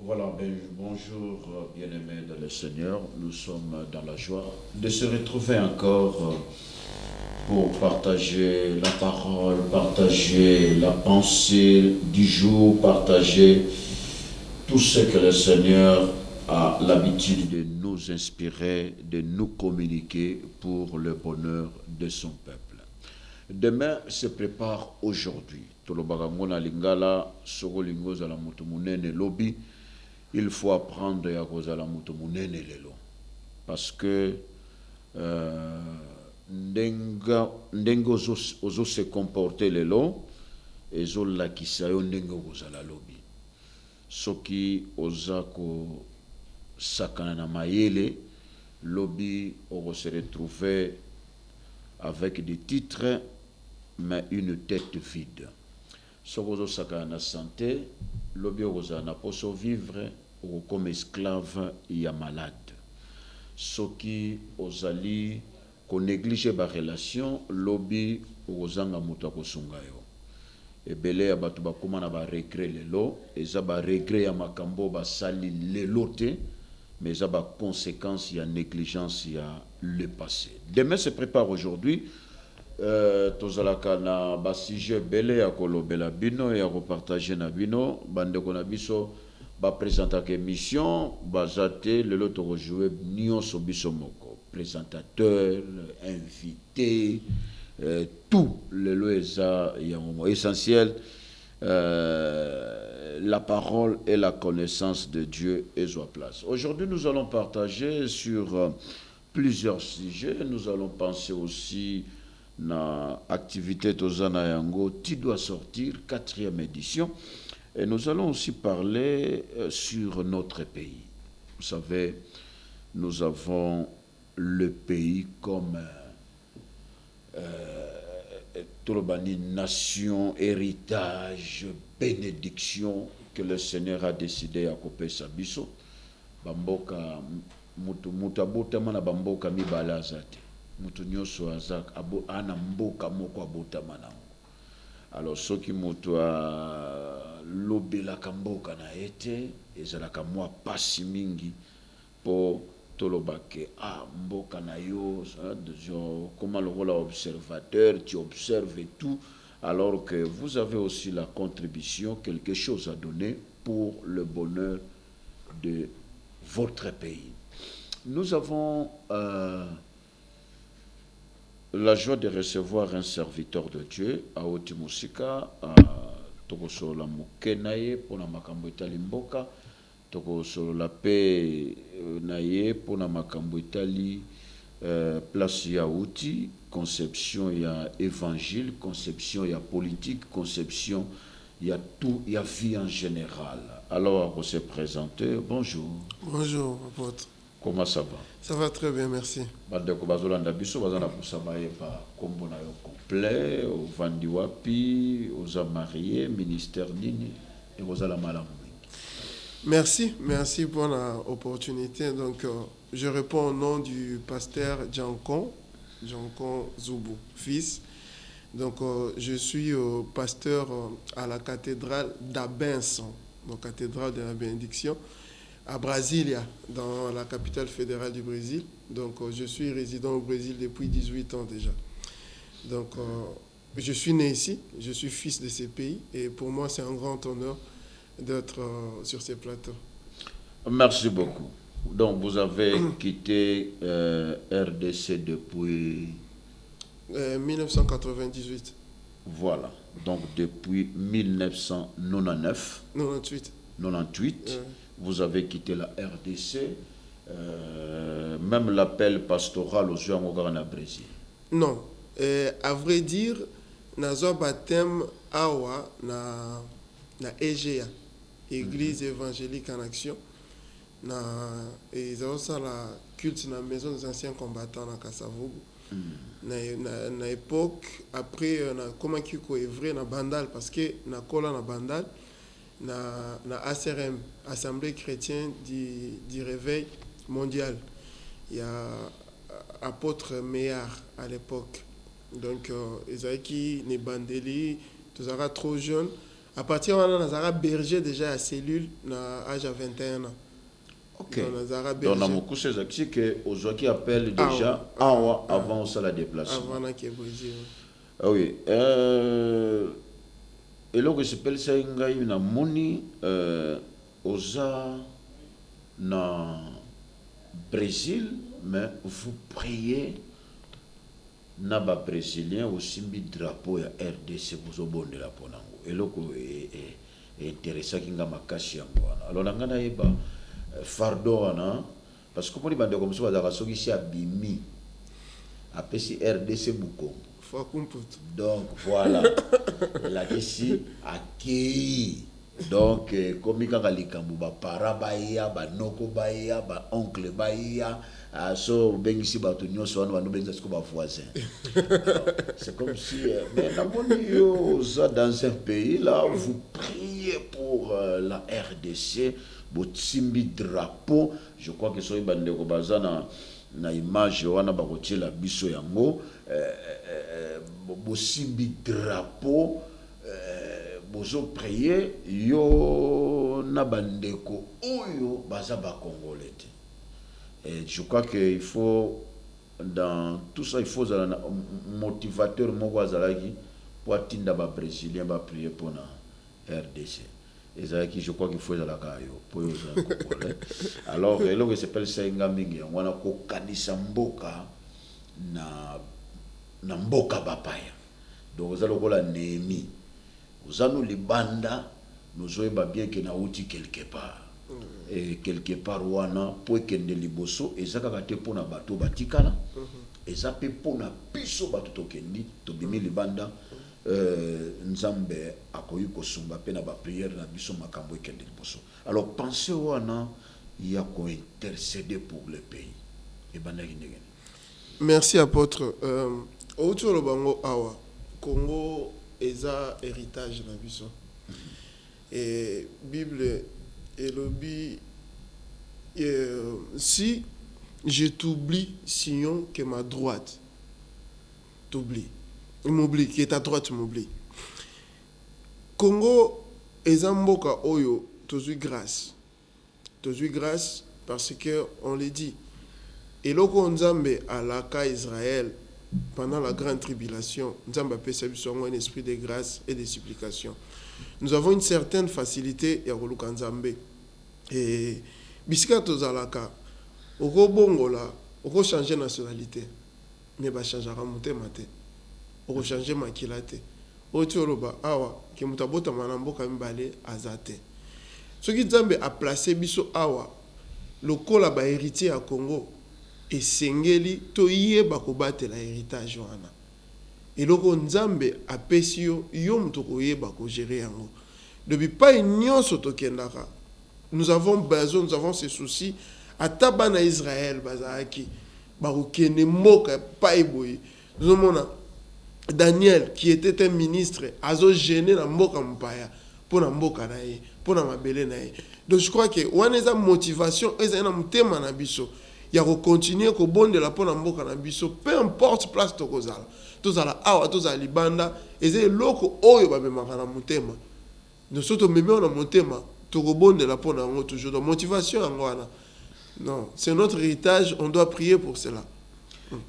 Voilà, bonjour bien-aimés dans le Seigneur. Nous sommes dans la joie de se retrouver encore pour partager la parole, partager la pensée du jour, partager tout ce que le Seigneur a l'habitude de nous inspirer, de nous communiquer pour le bonheur de son peuple. Demain se prépare aujourd'hui. Tolobagangona lingala, soko lingoza la mutumunene lobby. Il faut apprendre à cause de la mutumunene lelo. Parce que ndengo ozo se comporter lelo, ezo lakisa yo ndenge kozala lobi. Soki ozako sakana na mayele, lobi oko se retrouver avec des titres mais une tête vide. Soki ozo sakana na santé, lobi oko na poso vivre ou comme esclave ya malade. Soki ozali ko négliger ba relation, lobi ozanga mutu akosunga yo. Ebele ya batu bakuma na ba regret lelo, eza ba regret ya makambo basali lelo te, mais eza ba conséquence ya négligence ya le passé. Demain se prépare aujourd'hui. Tozalaka na ba sujet bele ya kolobela bino ya repartager na bino bandeko na biso ba présentaka émission bazate lelo to rejouer nyonso biso moko présentateur invité tout lelo eza ya moment essentiel la parole et la connaissance de Dieu est à place. Aujourd'hui nous allons partager sur plusieurs sujets. Nous allons penser aussi na activité Tozana Yango qui doit sortir, 4e édition. Et nous allons aussi parler sur notre pays. Vous savez, nous avons le pays comme Tolobani, nation, héritage, bénédiction que le Seigneur a décidé à couper sa biso. Bamboka mutu abotama na bamboka mibala azate. Mutu nyoso azak ana mboka moko abotama nango. Alors soki mutu lobelaka mboka na ete ezalaka mwa pasi mingi po tolobake mboka na yo comment le rôle observateur tu observes tout alors que vous avez aussi la contribution, quelque chose à donner pour le bonheur de votre pays. Nous avons la joie de recevoir un serviteur de Dieu, Aoti Musika, Tokoso la Mukenaye, pour la Makambo Itali Mboka, Tokoso la paix Naye, pour la Makambo Itali, place Yaouti, conception ya évangile, conception ya politique, conception ya tout, ya vie en général. Alors, on s'est présenté. Bonjour. Bonjour, apôtre. Comment ça va? Ça va très bien, merci. Bandeko bazolanda biso bazana kusabaye pa kombo na yo complet, au vandi wapi, aux mariés, ministère nini et aux ala malamu. Merci pour l'opportunité. Donc, je réponds au nom du pasteur Djankon Zoubou, fils. Donc, je suis pasteur à la cathédrale d'Abençon, donc cathédrale de la bénédiction, à Brasilia, dans la capitale fédérale du Brésil. Donc, je suis résident au Brésil depuis 18 ans déjà. Donc, je suis né ici, je suis fils de ces pays, et pour moi, c'est un grand honneur d'être sur ces plateaux. Merci beaucoup. Donc, vous avez quitté RDC depuis 1998. Voilà. Donc, depuis 1999. 98. Vous avez quitté la RDC. Même l'appel pastoral aux gens au Brésil. Non. À vrai dire, nazo baptême awa na EGA, Église évangélique en action. Ils ont ça la culte dans la maison des anciens combattants dans Kassavogo. Na époque après comment qui ko vrai na bandal parce que na kola na bandal na ACRM, Assemblée chrétienne du réveil mondial. Il y a apôtre Meillard à l'époque. Donc Ezaki ne bandeli, tous trop jeunes À partir de là, nazara berger déjà à cellule na âge à 21 ans. Ok. Donc na mokuse zakisi que ozwaki appel déjà awa avant ça la déplacement. Avant que Brésil. Ah oui. Et là que s'appelle ça ngai na moni oza na Brésil, mais vous priez na ba brésilien aussi mi drapeau ya RDC vous obondela ponango. Et là que intéressant kinga makasi yango wana. Alors na ngana yeba fardo wana parce que pour les bandes comme ça bazaka soki si abimi apesi RDC buko. Donc voilà. La ici accueilli. Donc comme quand likambu ba para baya ba noko baya ba oncle baya so bengisi ba to nyoso wana benza siko ba voisin. C'est comme si mais la monio ça dans un pays là vous priez pour la RDC botsimbi drapeau je crois que soyi bande ko bazana na image wana ba kotiela biso yango bosimbi drapeau bozo prier yo na bandeko oyo baza ba congolais. Et je crois que il faut dans tout ça il faut un motivateur moko azalaki pour atinda ba brésilien ba prier pour na RDC. Et ça qui je crois qu'il faut la caillou pour les congolais. Alors et là que s'appelle ça ngambi on a ko kanisa mboka na mboka bapaya. Donc vous allez la Néhémie. Vous allez les bandes, nous avons bien que na outi quelque part. Et quelque part wana pour que ne liboso et ça kakate pour na bateau batikala. Et ça peut pour na piso bateau tokendi to bimi les bandes nzambe akoyi kosumba pe na ba prière na biso makambo ekende liboso. Alors pensez wana il y a ko intercéder pour le pays. Et banda kindenge. Merci apôtre. Autour le bango awa Congo eza héritage na biso. Et Bible et lobby si je t'oublie sinon que ma droite t'oublie. M'oublie qui est à droite m'oublie. Congo eza mboka oyo tozui grâce. Tozui grâce parce que on le dit. Et loko nzambe alaka Israël pendant la grande tribulation, nzambe apesa biso un esprit de grâce et de supplication. Nous avons une certaine facilité ya koluka nzambe. Et bisika tozalaka oko bongola, oko changer nationalité. Mais ba changera motema te. Oko changer makila te. Otoloba awa ke mutabota manamboka mbale azate. Soki nzambe a placé biso awa lokola ba héritier à Congo et sengeli to yeba kobatela héritage wana. Et loko nzambe apesi yo muto koyeba ko gérer yango. Depuis pas nyonso tokendaka. Nous avons besoin, nous avons ces soucis ata bana Israël bazaki ba kokene moka pa eboyi. Nous avons Daniel qui était un ministre azo gêné na mboka mpaya pour na mboka na ye, pour na mabele na ye. Donc je crois que wana eza motivation eza na mutema na biso. Il y a continuer ko bonde la pona mboka na biso peu importe place to kozala tozala awa tozala libanda eze loko oyo ba memaka na mutema nous soto memeo na mutema to ko bonde la pona ngo toujours donc motivation yango wana non c'est notre héritage on doit prier pour cela.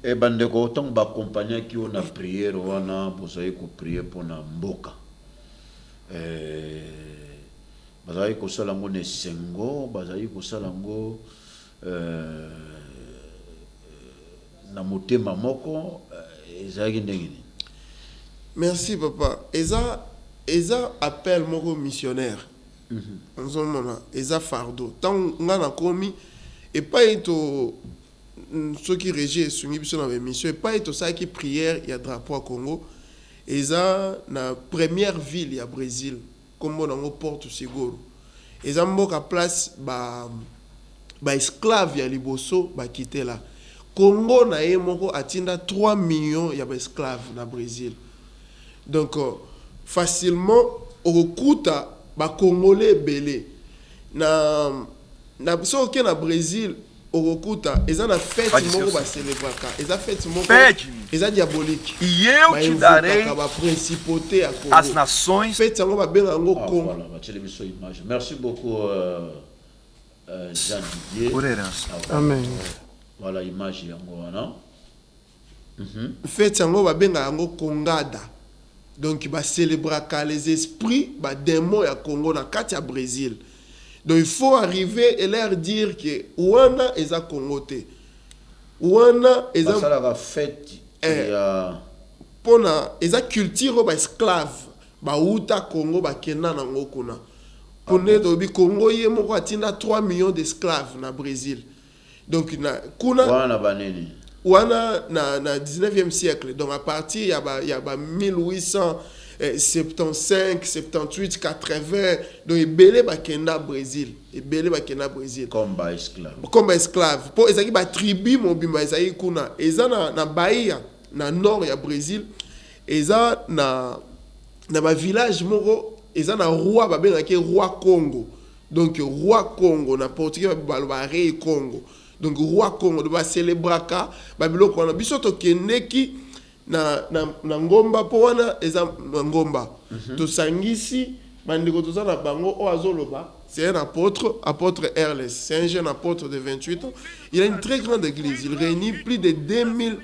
Et bande ko tant ba accompagner qui on a prière wana bozaye ko prier pour na mboka bazaye ko sala ngo ne sengo bazaye ko sala ngo na motema moko ezaki ndenge nini. Merci papa. Eza appel moko missionnaire. Nzomona eza fardeau. Tant ngana komi et pas eto ceux qui régissent soumis biso na mission et pas eto ça qui prière il y a drapeau à Congo. Eza na première ville ya Brésil comme on Porto Seguro. Eza mboka place ba esclave ya liboso ba quitter là. Congo na ye moko atinda 3 millions ya ba esclave na Brésil. Donc facilement okuta ba congolais belé na biso ke na Brésil okokuta eza na fête moko ba célébraka eza fête moko eza diabolique E eu te darei ba principauté ya Congo as nações. fête yango ba benga yango Congo. Voilà, image. Merci beaucoup Jean Didier. Por herança. Amen. Voilà image yango wana. Fête yango ba benga yango Kongada. Donc ba célébraka les esprits ba démons ya Congo na kati ya Brésil. Donc il faut arriver et leur dire que wana eza Congo te. Wana eza la fête ya pona eza culture ba esclave ba uta Congo ba kena na ngokuna. Pone dobi Congo ye moko atinda 3 millions d'esclaves na Brésil. Donc na kuna wana baneni wana na 19e siècle. Donc à partir il y a 1875, 78, 80 donc ebele ba kena Brésil. Ebele ba kena Brésil. Comme esclave. Comme esclave. Po ezaki ba tribu mobimba ezaki kuna. Eza na Bahia na nord ya Brésil. Eza na ba village moko eza na roi ba bengaki roi Congo. Donc roi Congo na portugais ba rei Congo. Donc roi Congo de ba célébraka ba biloko wana biso to keneki na ngomba po wana eza ngomba. To sangisi bandiko to na bango o azoloba. C'est un apôtre Erles. C'est un jeune apôtre de 28 ans. Il a une très grande église. Il réunit plus de 2000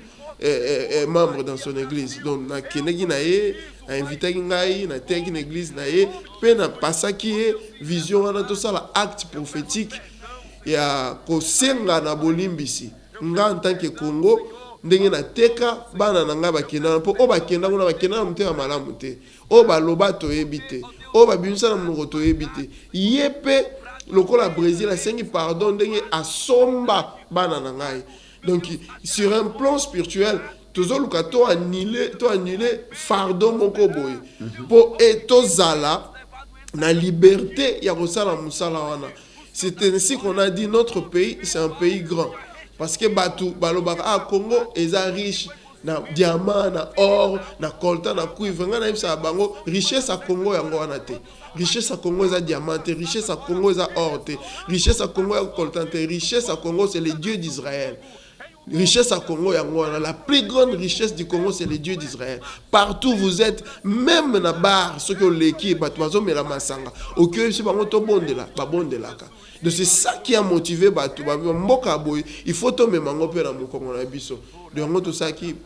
membres dans son église. Donc, na kenegi na ye, na invité ngai, na teki une église na ye, pe na pasaki ye vision wana tout ça la acte prophétique ya ko senga na bolimbisi. Nga en tant que Congo, ndenge na teka bana na nga bakenda po o bakenda kuna bakenda na mutema malamu te. O baloba to ebite. O babimisa na monoko to ebite. Yepe lokola Brésil a sengi pardon ndenge asomba bana na ngai. Donc, sur un plan spirituel, toujours to annuler fardeau moko boy. Pour eto zala na liberté ya kosala musala wana. C'est ainsi qu'on a dit notre pays, c'est un pays grand. Parce que batu balobaka Congo est riche na diamant, na or, na coltan, na cuivre. Nga na yebisa bango richesse à Congo yango wana te. Richesse à Congo est diamant, richesse à Congo est or te. Richesse à Congo est coltan te. Richesse à Congo c'est le Dieu d'Israël. Richesse à Congo, la plus grande richesse du Congo, c'est le Dieu d'Israël. Partout vous êtes, même na bar, ceux qui ont l'équipe, mais la masanga. Ok, c'est pas mon bon de là, pas bon de là. Donc c'est ça qui a motivé Batou. Il faut tomber mango pe na Congo na biso. Donc tout ça qui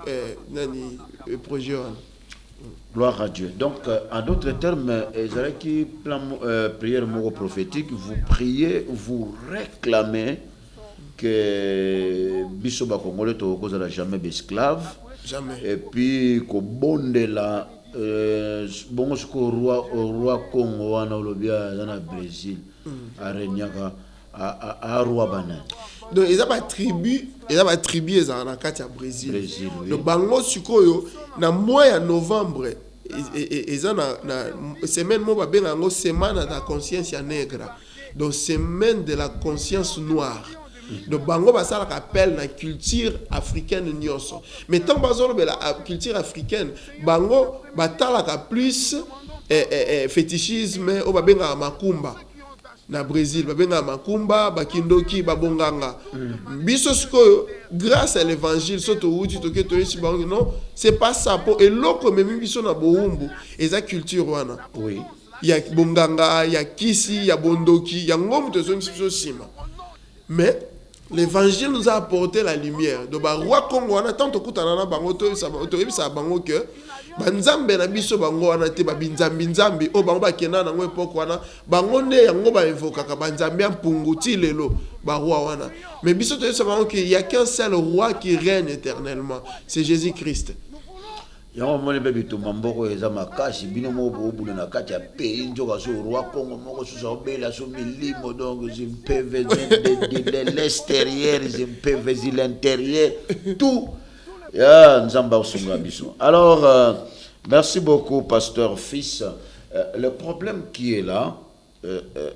nani projet. Gloire à Dieu. Donc en d'autres termes, qui plan prière moro prophétique, vous priez, vous réclamez que biso ba congolais to kozala jamais esclave jamais et puis ko bondela bongo ko roi Congo wana olobia na Brésil arenyaka a roi bana donc ils a pas tribu eza na kati ya Brésil oui. Donc bango sikoyo na mois ya novembre eza na semaine mo ba benga ngo semaine de la conscience ya nègre, donc semaine de la conscience noire. Donc bango basala appel na culture africaine nyonso. Mais tant bazolo la culture africaine, bango batalaka plus fétichisme o babenga makumba. Na Brésil babenga makumba, bakindoki, babonganga. Biso sikoyo grâce à l'évangile soto uti toke toyesi bango non, c'est pas ça po eloko memi biso na boumbu eza culture wana. Oui. Ya bonganga, ya kisi, ya bondoki, ya ngom tozongi biso sima. Mais l'évangile nous a apporté la lumière. Donc, roi Congo, on a tant de coups à bango, ça bango que banzambe na biso bango wana te ba binzambi o bango ba kena na ngwe poko wana bango ne yango ba evoka ka banzambi ampunguti lelo ba roi wana. Mais biso to ça bango qu'il y a qu'un seul roi qui règne éternellement, c'est Jésus-Christ. Yango moni bebi to mamboko eza makasi bino mo bobu na kati ya pays njoka so roi Congo moko so obela so milimo donc je peux de l'extérieur je peux de l'intérieur tout ya nzamba osunga biso. Alors merci beaucoup pasteur Fils. Le problème qui est là,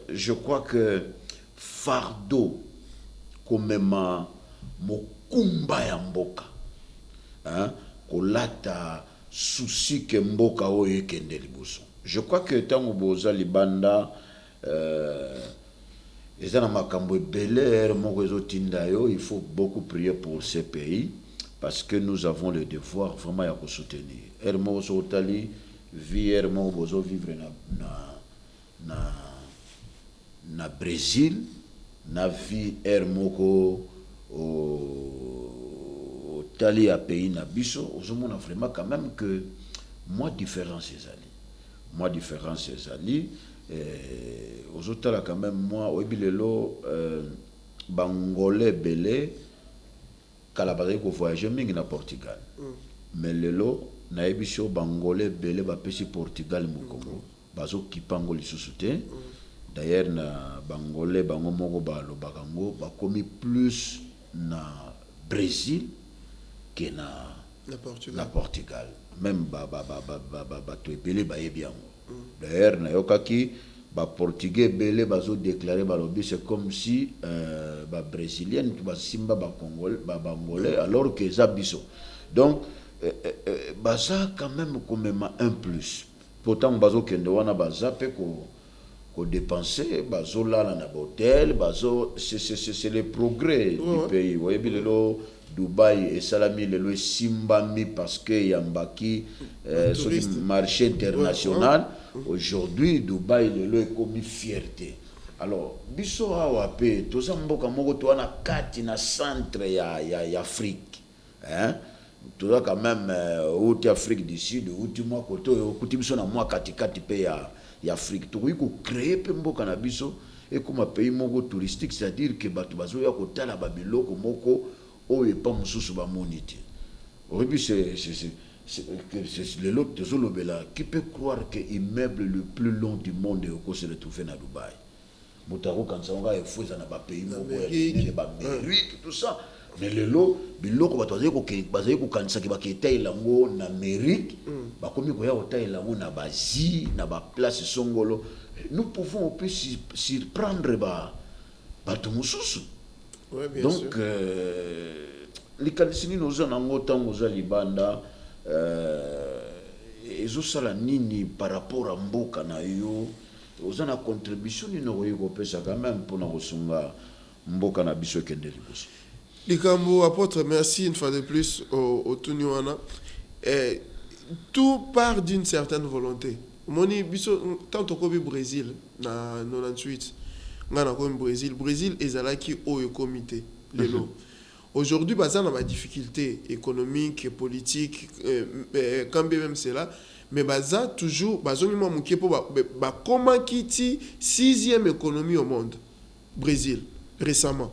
je crois que fardeau comme mokumba ya mboka hein kolata souci que mboka oyo kende liboso. Je crois que tango boza libanda Et ça, il faut beaucoup prier pour ces pays parce que nous avons le devoir vraiment de soutenir. Hermo Sotali, vie Hermo Bozo vivre na Brésil, na vie Hermo au Tali à pays na biso, on a vraiment quand même que moi différence ces alliés. Moi différence ces alliés. Aux autres quand même moi au bilelo bangolais belé kalabazai ko voyager mingi na Portugal mais lelo na ebisho bangolais belé ba pesi Portugal mu Congo bazo kipango lisusu te d'ailleurs na bangolais bango moko ba lo bakango ba komi plus na Brésil que na Portugal même ba to belé ba yebiango d'ailleurs na yokaki ba portugais belé bazo déclarer ba lobby c'est comme si ba brésilien ba simba ba congolais ba bangolais alors que ça biso donc baza quand même un plus pourtant bazo kende wana baza pe ko dépenser bazo là na hôtel bazo c'est le progrès du pays vous voyez bilelo Dubaï et Salami le simbami parce que yambaki sur le marché international. Aujourd'hui Dubaï le est comme fierté. Alors biso awa pe to mboka moko to na kati na centre ya Afrique. Hein? To quand même out Afrique du Sud ou du mois koto kuti biso na moi kati pe ya Afrique. To ko créer pe mboka na biso et comme un pays moko touristique, c'est-à-dire que batu bazo ya kotala babiloko moko oh et pas mususu ba monité. Au début c'est le lot de Zolobela qui peut croire que l'immeuble le plus long du monde est au se retrouver à Dubaï. Moutaro quand ça on va fou ça na ba pays moko ba mérite tout ça. Mais le lot biloko batoze ko bazaye ko kanisa ki ba kete ilango na Amérique ba komi ko ya ota ilango na Asie na ba place songolo. Nous pouvons aussi surprendre ba tout mususu. Ouais, bien donc les candidats nous en angotan aux alibanda et sala nini par rapport à mboka na yo aux ana contribution ni no yego pesa quand même pour na kosunga mboka na biso kende liboso Likambo apôtre, merci une fois de plus au Tuniwana. Tout part d'une certaine volonté. Moni biso tant au Brésil na 98 ngana comme Brésil ezalaki au comité lelo. Aujourd'hui baza na difficulté économique, politique quand bien même c'est là mais baza toujours bazo mimo mukie po ba comment kiti 6e économie au monde Brésil récemment.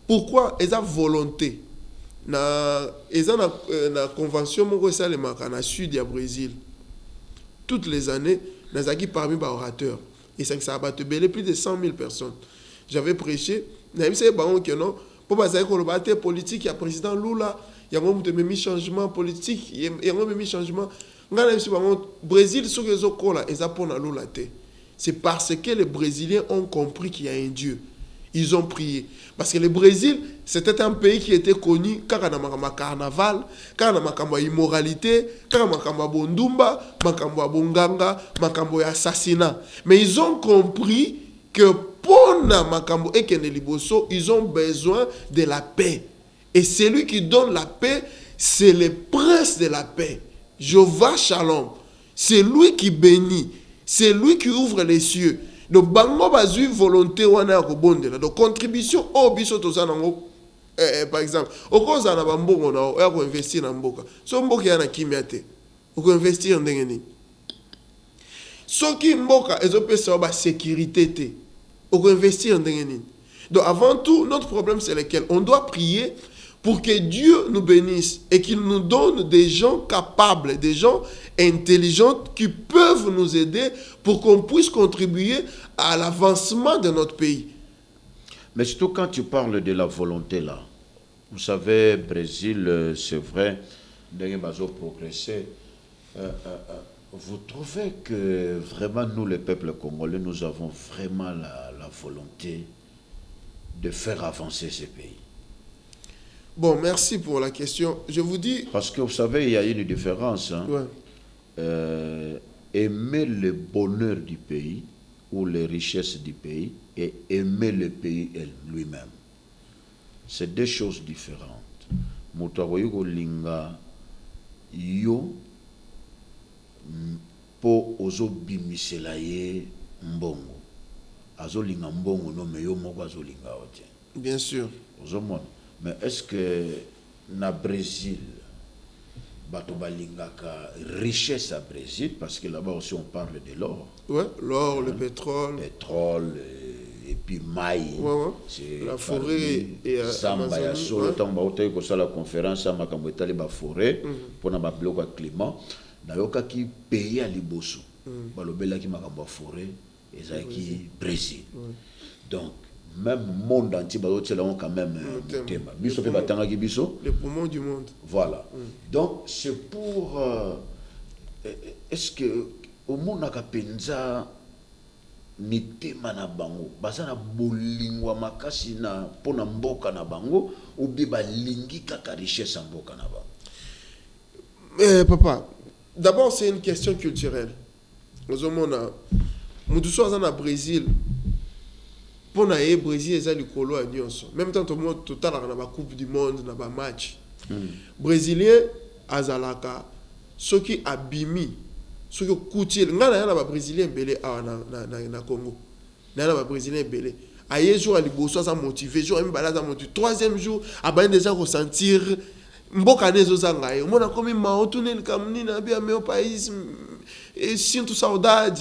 Pourquoi eza volonté na convention moko salema na sud ya Brésil toutes les années nazaki parmi ba orateurs. Et ça a battu plus de 100 000 personnes. J'avais prêché, il y a non, pour que politique, il y a président Lula, il y a un changement politique, il y a un changement. Brésil, sur les autres, c'est parce que les Brésiliens ont compris qu'il y a un Dieu. Ils ont prié. Parce que le Brésil, c'était un pays qui était connu car il y a un carnaval, car il y a une immoralité, car il y a un bondumba, bonganga, assassinat. Mais ils ont compris que pour makambo et ils ont besoin de la paix. Et celui qui donne la paix, c'est le prince de la paix. Jéhovah Shalom. C'est lui qui bénit. C'est lui qui ouvre les cieux. Donc, bango bazui volonté wana ko bondela. Donc, contribution au biso to zanango par exemple, au cause na bambongo na ya ko investir na mboka. So mboka yana kimia te. O ko investir ndenge ni. Soki mboka ezopesa ba sécurité te. O ko investir ndenge ni. Donc, avant tout, notre problème c'est lequel? On doit prier pour que Dieu nous bénisse et qu'il nous donne des gens capables, des gens intelligents qui peuvent nous aider pour qu'on puisse contribuer à l'avancement de notre pays. Mais surtout quand tu parles de la volonté là, vous savez, Brésil, c'est vrai, d'ailleurs, progresser. Vous trouvez que vraiment nous, le peuple congolais, nous avons vraiment la volonté de faire avancer ce pays? Bon, merci pour la question. Je vous dis... Parce que vous savez, il y a une différence. Hein? Ouais. Aimer le bonheur du pays ou les richesses du pays et aimer le pays lui-même. C'est deux choses différentes. Moutaroyo linga yo po ozo bimisela ye mbongo. Azo linga mbongo no me yo moko azo linga ote. Bien sûr. Ozo mon. Mais est-ce que na Brésil bato balingaka richesse à Brésil parce que là-bas aussi on parle de l'or. Ouais, l'or, le pétrole. Pétrole et puis maïs. Ouais. C'est la forêt et Samba ya solo tant ba hôtel ko sala conférence à makambo etali ba forêt pour na ba bloc climat. Nayoka ki pays à liboso. Balobela ki makambo forêt ezaki Brésil. Donc même monde entier bazotsela on quand même tema. Biso pe batanga ki biso les poumons du monde. Voilà. Donc c'est pour est-ce que au monde na kapenza mitema na bango bazana bolingwa makasi na pona mboka na bango ou bien balingi kaka richesse en mboka na bango? Papa, d'abord c'est une question culturelle. Nous avons mutu so azana Brésil pona e Brésil eza likolo ya nyonso. Même tant tout le monde total na ba coupe du monde na ba match. Brésilien azalaka soki abimi soki kutil ngana na ba Brésilien belé na Congo. Na ba Brésilien belé. Aye jour à liboso ça motivé, jour même balaza motivé. Troisième jour abane déjà ressentir mboka nezo zanga ye. Mona komi maotune kamni na bia meu país et sinto saudade,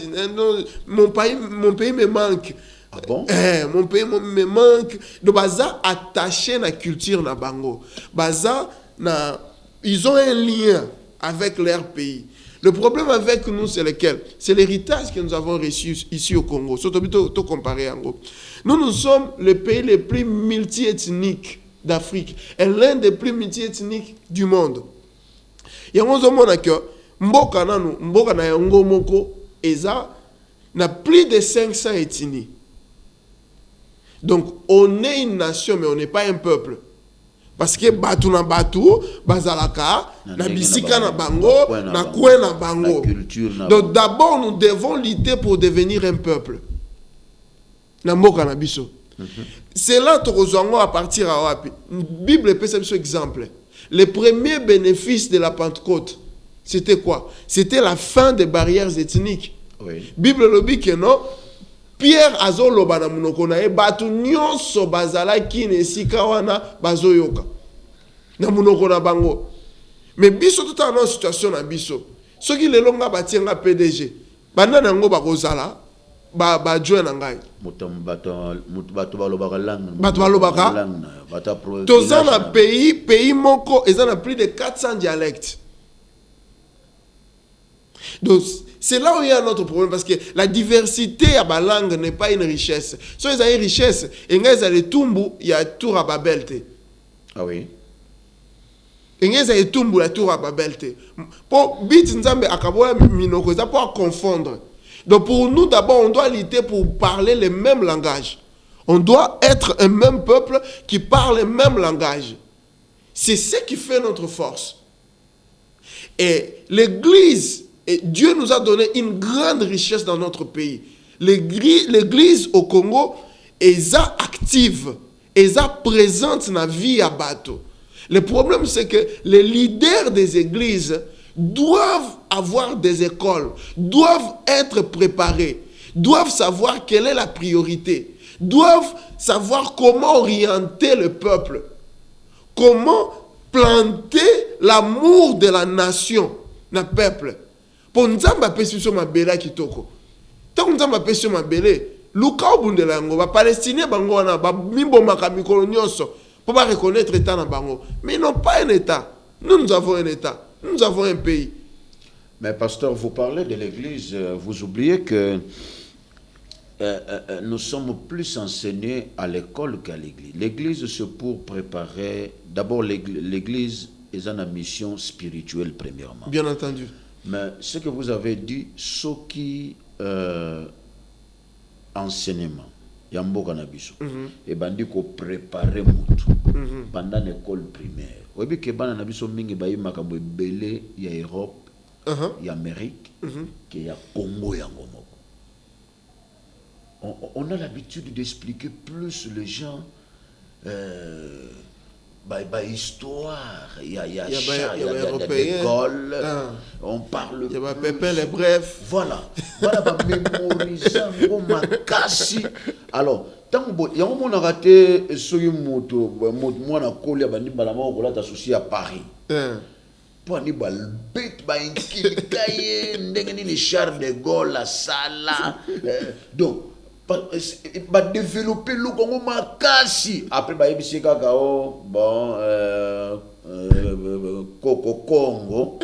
mon pays me manque. Ah bon? Mon pays me manque. Donc baza attaché na culture na bango. Baza na ils ont un lien avec leur pays. Le problème avec nous c'est lequel? C'est l'héritage que nous avons reçu ici au Congo. Surtout tout comparé à Congo. Nous sommes le pays le plus multiethnique d'Afrique et l'un des plus multiethniques du monde. Et on se demande que mboka na yango moko eza na plus de 500 ethnies. Donc on est une nation mais on n'est pas un peuple. Parce que batu na batu bazalaka na bisika na bango na kwe na bango. Donc d'abord nous devons lutter pour devenir un peuple. Na mboka na biso. C'est là que à partir à wapi. Bible peut être un exemple. Le premier bénéfice de la Pentecôte, c'était quoi? C'était la fin des barrières ethniques. Oui. Bible le dit que non. Pierre azoloba na munoko na e batu nyonso bazala kine sika wana bazoyoka. Na munoko na bango. Mais biso tout en situation na biso. Ce qui le longa batienga PDG. Banda nango bakozala ba joindre na ngai. Bato balobaka langue. Bato balobaka. Toza na pays moko ezana plus de 400 dialectes. Donc c'est là où il y a notre problème parce que la diversité à la langue n'est pas une richesse. Si il y a une richesse, il y a des tumbu, il y a tour à Babelte. Ah oui. Il y a des tumbu, la tour à Babelte. Pour bit nzambe akaboya minoko, ça pour confondre. Donc pour nous d'abord, on doit lutter pour parler le même langage. On doit être un même peuple qui parle le même langage. C'est ce qui fait notre force. Et l'Église, et Dieu nous a donné une grande richesse dans notre pays. L'église au Congo est active, est présente dans la vie à bateau. Le problème, c'est que les leaders des églises doivent avoir des écoles, doivent être préparés, doivent savoir quelle est la priorité, doivent savoir comment orienter le peuple, comment planter l'amour de la nation, le peuple. Pour nzamba peso mabela kitoko. Tant nzamba peso mabele, luka obundela yango ba palestinien bango wana ba miboma ka mikolo nyonso pour pas reconnaître état na bango. Mais ils n'ont pas un état. Nous avons un état. Nous avons un pays. Mais pasteur, vous parlez de l'église, vous oubliez que nous sommes plus enseignés à l'école qu'à l'église. L'église c'est pour préparer d'abord l'église est une mission spirituelle premièrement. Bien entendu. Mais ce que vous avez dit, ce qui enseignement, Yambo Kanabiso, et bandi ko préparer mutu pendant l'école primaire. Vous voyez que bana nabiso mingi bayi makambo belé ya Europe, ya Amérique, que ya Congo ya ngomoko. on a l'habitude d'expliquer plus les gens histoire, il y a l'école, on parle. Il y a Pépin les brefs. Voilà, mémorisant, makasi. Alors, tant que il y a un monde raté sur une moto, moi na colle ya bandi balama ko la t'associer à Paris. Pour ni bal bête ba inkilikaye ndenge ni Charles de Gaulle la sala. Donc ba développer le Congo makasi après ba yebisi kaka bon Coco Congo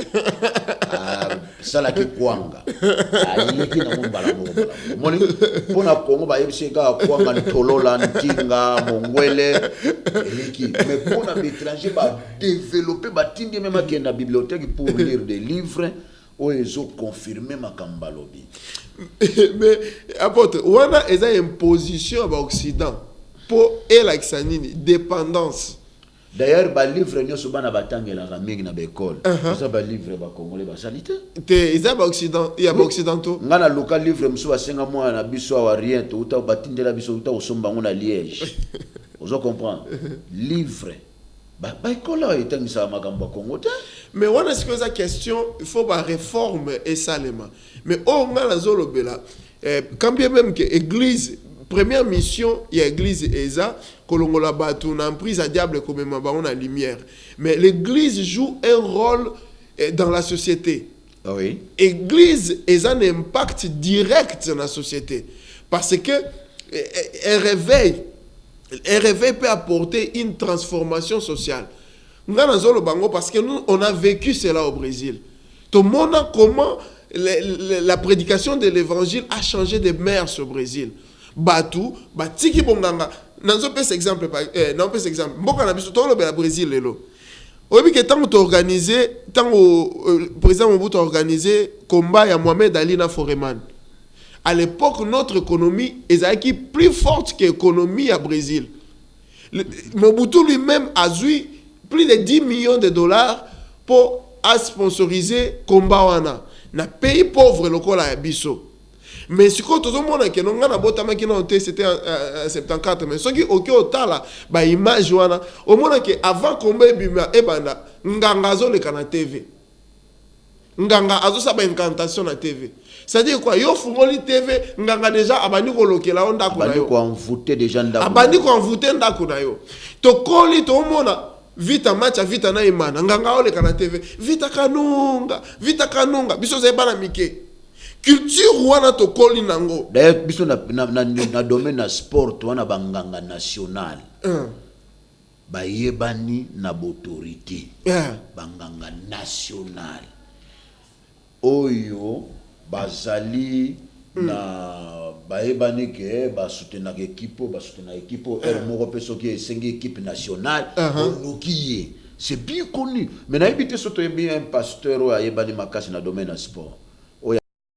sala ki kwanga ayiki na mumbala moni pona Congo ba yebisi kaka kwanga ntolola ntinga mongwele eliki mais pona l'étranger ba développer ba tindi même ki na bibliothèque pour lire des livres où ils ont confirmé ma kambalobi. Mais apôtre, on a une imposition à l'Occident pour l'exanine dépendance. D'ailleurs, les livres ne sont pas dans l'école. Ça va livre ba congolais ba salité. Te ils ont Occident, il y a occidentaux. Ngana local livre muso ba senga moi na biso wa rien to uta batindela biso uta osomba ngona Liège. Vous comprenez? Livre ba école est ça makambo Congo. Mais on a ce que la question, il faut pas réforme et salement. Mais on a la zone bela. Quand bien même que l'église, première mission, il y a l'église ESA, que l'on a battu, on a pris à diable comme on a lumière. Mais l'église joue un rôle dans la société. Oui. L'église ESA a un impact direct dans la société. Parce que un réveil peut apporter une transformation sociale. Parce que nous, on a vécu cela au Brésil. Tout le monde a comment la prédication de l'évangile a changé de mœurs au Brésil. Batou, batiki bonganga. Nanzo pes exemple non pes exemple. Mboka na biso to le Brésil lelo. Obi que tant que organisé, tant au président Mobutu a organisé combat ya Mohamed Ali na Foreman. À l'époque, notre économie est plus forte que l'économie à Brésil. Mobutu lui-même a eu plus de 10 millions de dollars pour sponsoriser combat wana na pays pauvre lokola ya biso. Mais ce que tout le monde que non na botama ki non c'était en 74 mais ce qui OK otala ba image wana au monde que avant combat bima ebanda nganga zo le kana TV. Nganga azo sa ba incantation na TV. C'est-à-dire quoi yo fungoli TV nganga déjà abandi ko lokela onda ko na yo. Abandi ko envoûter déjà ndako. Abandi ko envoûter ndako na yo. To koli to mona vita match vita na imana nganga ole kana TV vita kanunga biso ze bana mike culture wana to koli nango d'ailleurs biso na domaine na sport wana banganga national bayebani na autorité banganga national oyo bazali na bayebani ke ba soutenir équipe moko peso ki esengi équipe nationale olukiye c'est bien connu mais na ebité soto bien un pasteur o ayebani makasi na domaine na sport